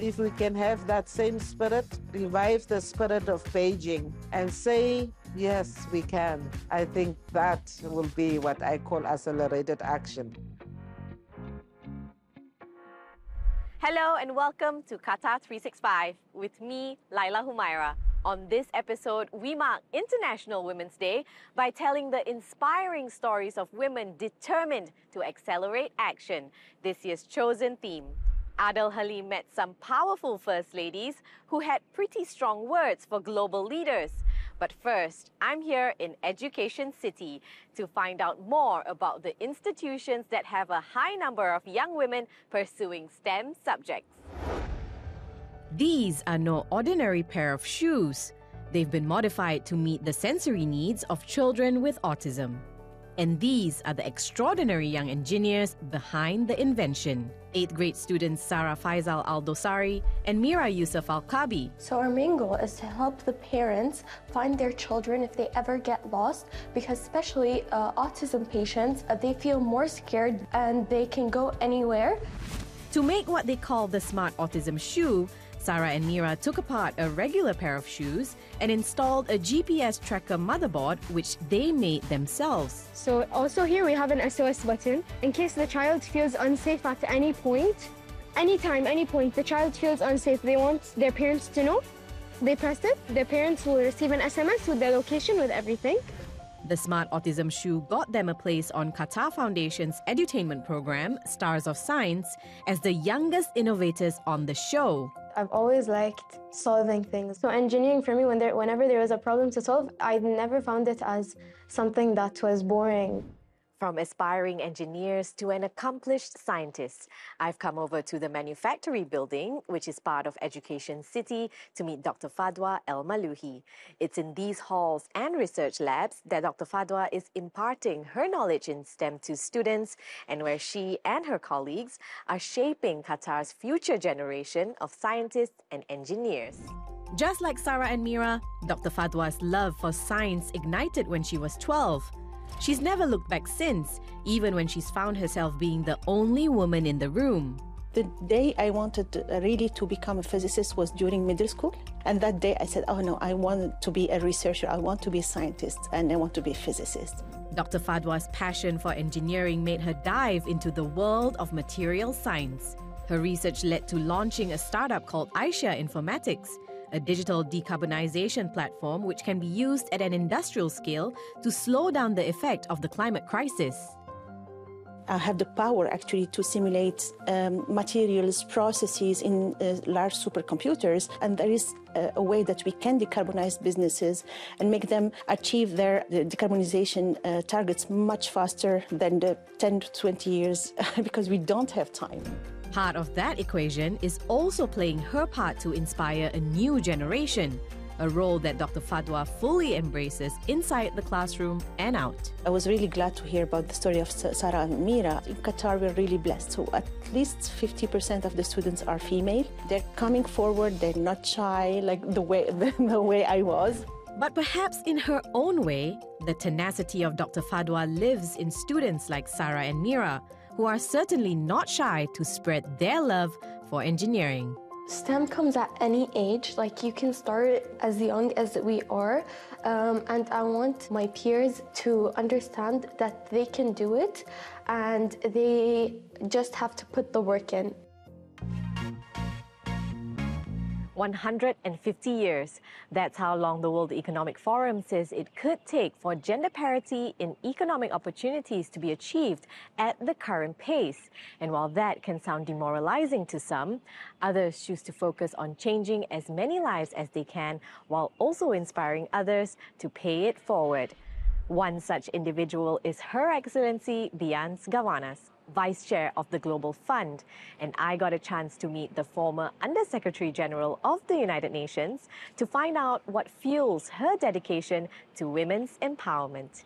If we can have that same spirit, revive the spirit of Beijing and say, yes, we can. I think that will be what I call accelerated action. Hello and welcome to Qatar 365 with me, Laila Humaira. On this episode, we mark International Women's Day by telling the inspiring stories of women determined to accelerate action, this year's chosen theme. Adel Halim met some powerful First Ladies who had pretty strong words for global leaders. But first, I'm here in Education City to find out more about the institutions that have a high number of young women pursuing STEM subjects. These are no ordinary pair of shoes. They've been modified to meet the sensory needs of children with autism. And these are the extraordinary young engineers behind the invention. 8th grade students Sarah Faisal Al-Dosari and Mira Yusuf Al-Kabi. So our main goal is to help the parents find their children if they ever get lost, because especially autism patients, they feel more scared and they can go anywhere. To make what they call the Smart Autism Shoe, Sarah and Mira took apart a regular pair of shoes and installed a GPS tracker motherboard, which they made themselves. So also here we have an SOS button. In case the child feels unsafe at any point, anytime, any point, the child feels unsafe, they want their parents to know. They press it, their parents will receive an SMS with their location, with everything. The Smart Autism Shoe got them a place on Qatar Foundation's edutainment program, Stars of Science, as the youngest innovators on the show. I've always liked solving things. So engineering for me, whenever there was a problem to solve, I never found it as something that was boring. From aspiring engineers to an accomplished scientist, I've come over to the Manufactory Building, which is part of Education City, to meet Dr. Fadwa El Malouhi. It's in these halls and research labs that Dr. Fadwa is imparting her knowledge in STEM to students, and where she and her colleagues are shaping Qatar's future generation of scientists and engineers. Just like Sarah and Mira, Dr. Fadwa's love for science ignited when she was 12. She's never looked back since, even when she's found herself being the only woman in the room. The day I wanted really to become a physicist was during middle school. And that day I said, oh no, I want to be a researcher, I want to be a scientist, and I want to be a physicist. Dr. Fadwa's passion for engineering made her dive into the world of material science. Her research led to launching a startup called Aisha Informatics, a digital decarbonization platform which can be used at an industrial scale to slow down the effect of the climate crisis. I have the power actually to simulate materials, processes in large supercomputers, and there is a way that we can decarbonize businesses and make them achieve their decarbonization targets much faster than the 10 to 20 years because we don't have time. Part of that equation is also playing her part to inspire a new generation, a role that Dr. Fadwa fully embraces inside the classroom and out. I was really glad to hear about the story of Sarah and Mira. In Qatar, we're really blessed. So at least 50% of the students are female. They're coming forward, they're not shy like the way I was. But perhaps in her own way, the tenacity of Dr. Fadwa lives in students like Sarah and Mira, who are certainly not shy to spread their love for engineering. STEM comes at any age, like you can start as young as we are, and I want my peers to understand that they can do it and they just have to put the work in. 150 years. That's how long the World Economic Forum says it could take for gender parity in economic opportunities to be achieved at the current pace. And while that can sound demoralizing to some, others choose to focus on changing as many lives as they can while also inspiring others to pay it forward. One such individual is Her Excellency Bians Gawanas, Vice Chair of the Global Fund, and I got a chance to meet the former Under-Secretary General of the United Nations to find out what fuels her dedication to women's empowerment.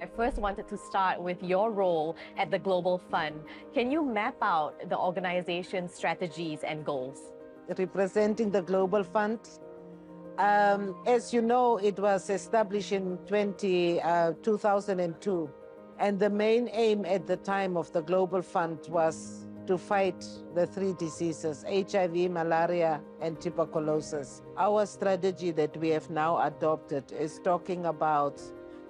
I first wanted to start with your role at the Global Fund. Can you map out the organization's strategies and goals? Representing the Global Fund, as you know, it was established in 2002. And the main aim at the time of the Global Fund was to fight the 3 diseases, HIV, malaria, and tuberculosis. Our strategy that we have now adopted is talking about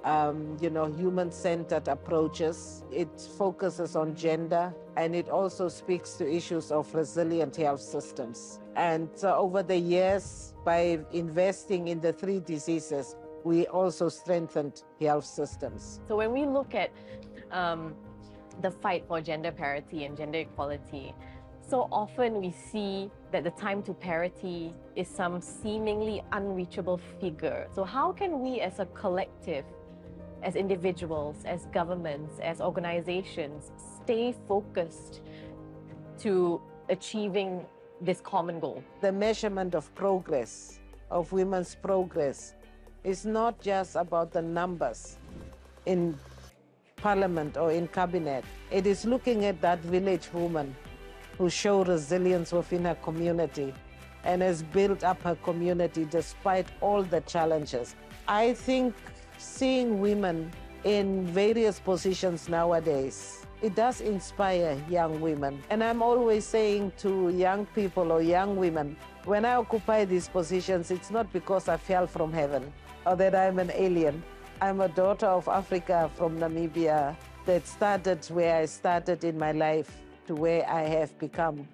human-centered approaches. It focuses on gender, and it also speaks to issues of resilient health systems. And over the years, by investing in the 3 diseases, we also strengthened health systems. So when we look at the fight for gender parity and gender equality, so often we see that the time to parity is some seemingly unreachable figure. So how can we as a collective, as individuals, as governments, as organizations, stay focused to achieving this common goal? The measurement of progress, of women's progress, is not just about the numbers in parliament or in cabinet. It is looking at that village woman who showed resilience within her community and has built up her community despite all the challenges. I think seeing women in various positions nowadays, it does inspire young women. And I'm always saying to young people or young women, when I occupy these positions, it's not because I fell from heaven or that I'm an alien. I'm a daughter of Africa from Namibia that started where I started in my life to where I have become.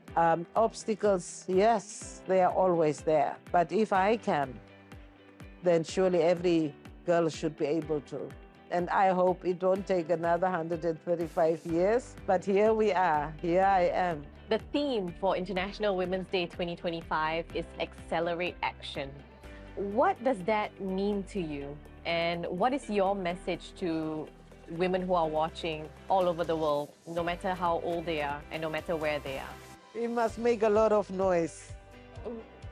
Obstacles, yes, they are always there. But if I can, then surely every girl should be able to. And I hope it won't take another 135 years, but here we are, here I am. The theme for International Women's Day 2025 is Accelerate Action. What does that mean to you? And what is your message to women who are watching all over the world, no matter how old they are and no matter where they are? We must make a lot of noise.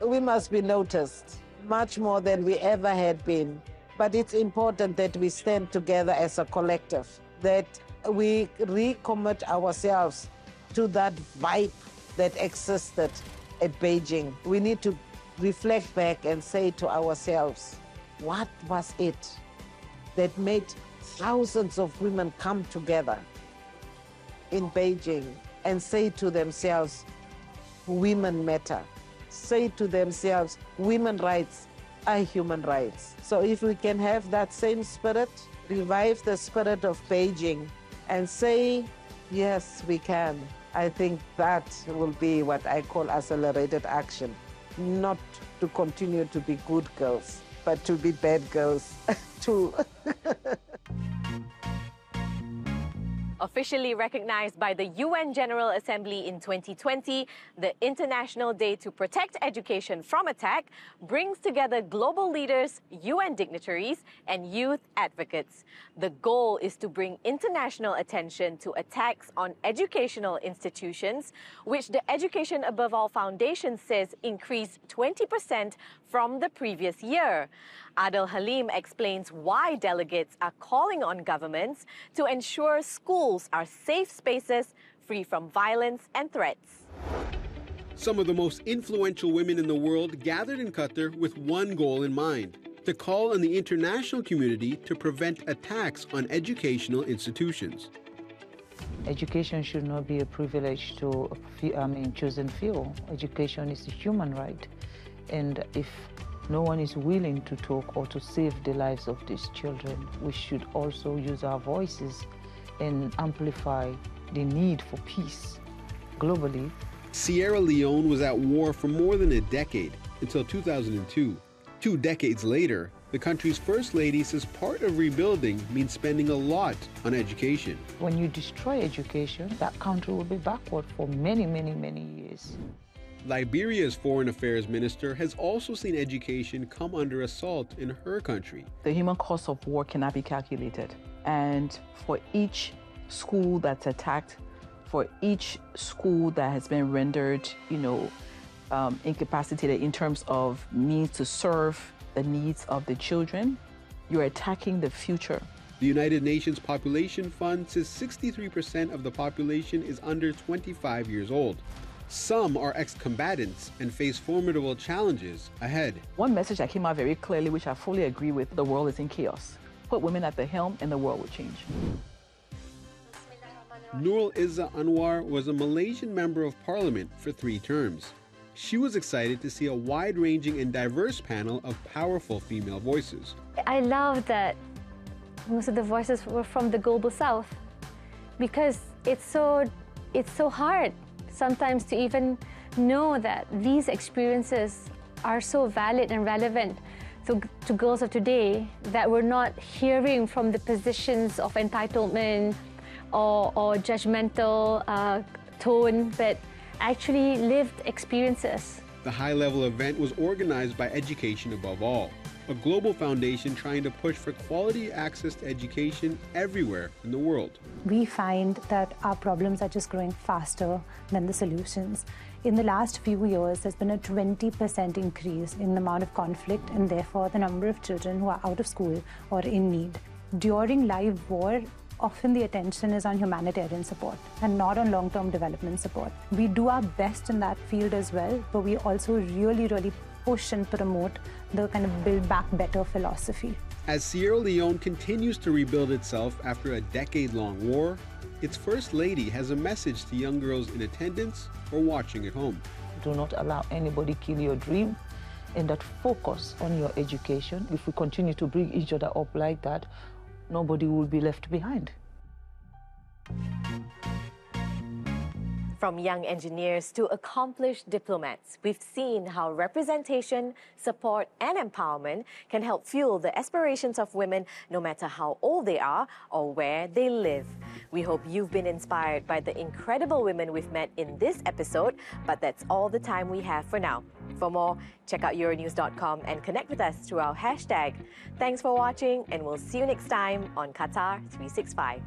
We must be noticed, much more than we ever had been. But it's important that we stand together as a collective, that we recommit ourselves to that vibe that existed at Beijing. We need to reflect back and say to ourselves, what was it that made thousands of women come together in Beijing and say to themselves, women matter. Say to themselves, women's rights are human rights. So if we can have that same spirit, revive the spirit of Beijing and say, yes, we can. I think that will be what I call accelerated action. Not to continue to be good girls, but to be bad girls too. Officially recognized by the UN General Assembly in 2020, the International Day to Protect Education from Attack brings together global leaders, UN dignitaries, and youth advocates. The goal is to bring international attention to attacks on educational institutions, which the Education Above All Foundation says increased 20% from the previous year. Adel Halim explains why delegates are calling on governments to ensure schools are safe spaces free from violence and threats. Some of the most influential women in the world gathered in Qatar with one goal in mind: to call on the international community to prevent attacks on educational institutions. Education should not be a privilege to chosen few. Education is a human right. And if no one is willing to talk or to save the lives of these children, we should also use our voices and amplify the need for peace globally. Sierra Leone was at war for more than a decade, until 2002. 2 decades later, the country's first lady says part of rebuilding means spending a lot on education. When you destroy education, that country will be backward for many, many, many years. Liberia's foreign affairs minister has also seen education come under assault in her country. The human cost of war cannot be calculated. And for each school that's attacked, for each school that has been rendered, incapacitated in terms of means to serve the needs of the children, you're attacking the future. The United Nations Population Fund says 63% of the population is under 25 years old. Some are ex-combatants and face formidable challenges ahead. One message that came out very clearly, which I fully agree with: the world is in chaos. Put women at the helm and the world will change. Nurul Izzah Anwar was a Malaysian member of parliament for 3 terms. She was excited to see a wide-ranging and diverse panel of powerful female voices. I love that most of the voices were from the global south, because it's so hard sometimes to even know that these experiences are so valid and relevant to girls of today, that we're not hearing from the positions of entitlement or judgmental tone, but actually lived experiences. The high-level event was organized by Education Above All, a global foundation trying to push for quality access to education everywhere in the world. We find that our problems are just growing faster than the solutions. In the last few years, there's been a 20% increase in the amount of conflict and therefore the number of children who are out of school or in need. During live war, often the attention is on humanitarian support and not on long-term development support. We do our best in that field as well, but we also really push and promote the kind of build back better philosophy. As Sierra Leone continues to rebuild itself after a decade-long war, its First Lady has a message to young girls in attendance or watching at home. Do not allow anybody kill your dream, and that focus on your education. If we continue to bring each other up like that, nobody will be left behind. From young engineers to accomplished diplomats, we've seen how representation, support, and empowerment can help fuel the aspirations of women no matter how old they are or where they live. We hope you've been inspired by the incredible women we've met in this episode, but that's all the time we have for now. For more, check out Euronews.com and connect with us through our hashtag. Thanks for watching, and we'll see you next time on Qatar 365.